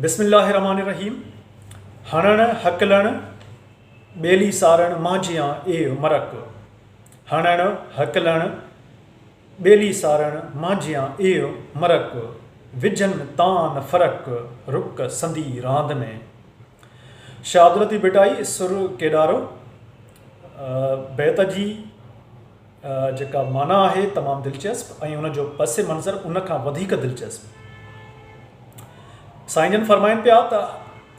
बिस्मिल्लाहिर्रहमानिर्रहीम। हणण हकलण बेली सारण मांझियां ए मरक। हणण हकलण बेली सारण मांझियां ए मरक। विजन तान फरक रुक संदी रांद में। शादुलती बिटाई सुर केडारो। बैत जी जेका माना है तमाम दिलचस्प ऐं उन जो पस मंज़र उन खां वधीक दिलचस्प। साईं जन फरमाइनि पिया त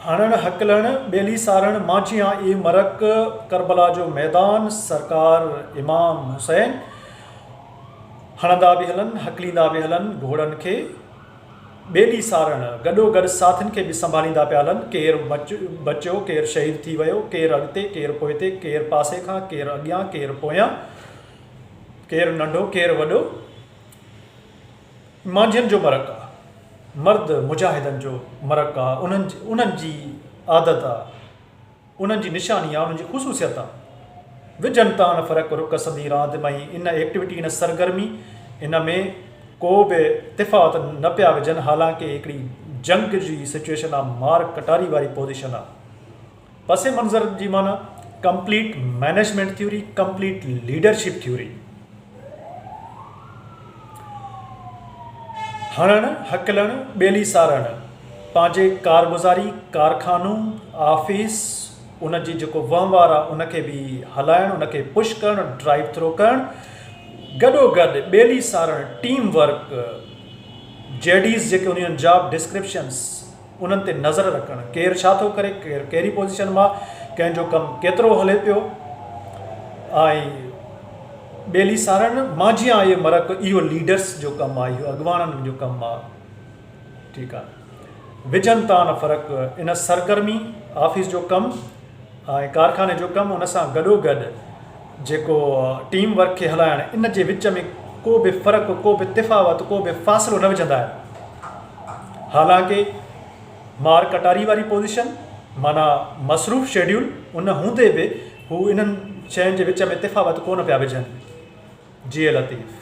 हणण हकलण बेली सारण मांझियां ए मरक। करबला जो मैदान सरकार इमाम हुसैन हणंदा बि हलनि हकलींदा बि हलनि घोड़नि खे। बेली सारण गॾोगॾु साथियुनि खे बि संभालींदा पिया हलनि। केरु बचियो, केरु शहीद थी वियो, केरु अॻिते, केरु पोइते, केरु पासे खां, केरु अॻियां, केरु पोयां, केरु नंढो, केरु वॾो। मांझियुनि जो मरक आहे, मर्द मुजाहिदनि जो मरक आहे। उन्हनि जी आदत आहे, उन्हनि जी निशानी आहे, उन्हनि जी ख़ुशूसियत आहे। विजन तान फ़र्क़ु रुक संदी रांदि में। इन एक्टिविटी, इन सरगर्मी, इन में को बि इतिफ़ाक़ न पिया विझनि। हालांकि हिकिड़ी जंग जी सिचुएशन आहे, मार कटारी वारी पोज़ीशन आहे। पस मंज़र जी माना complete management theory, complete leadership theory. हणण हकलण बेली सारण पंहिंजे कारगुज़ारी, कारखानो, ऑफिस, उन जी जेको वहिंवार आहे उनखे बि हलाइणु, उनखे पुश करणु, ड्राइव थ्रो करणु। गॾोगॾु बेली सारण, टीम वर्क, जेडीज़ जेके उन्हनि जॉब डिस्क्रिप्शन्स उन्हनि ते नज़र रखणु। केरु छा थो करे, केरु कहिड़ी पोज़ीशन मां, कंहिंजो कमु केतिरो हले पियो। ऐं बेली सारण मांझियां इहे मरक, इहो लीडर्स जो कमु आहे, इहो अॻुवाननि जो कमु आहे। ठीकु आहे। विजन तान फ़र्क़ु, इन सरगर्मी, ऑफिस जो कमु ऐं कारखाने जो कमु, उन सां गॾोगॾु जेको टीम वर्क खे हलाइणु, इन जे विच में को बि फ़र्क़ु, को बि तिफ़ावत, को बि फ़ासिलो न विझंदा आहिनि। हालांकि मार कटारी वारी पोज़ीशन माना मसरूफ़ शेड्यूल उन हूंदे बि हू इन्हनि शयुनि जे विच में तिफ़ावत कोन पिया विझनि। जी लतीफ़।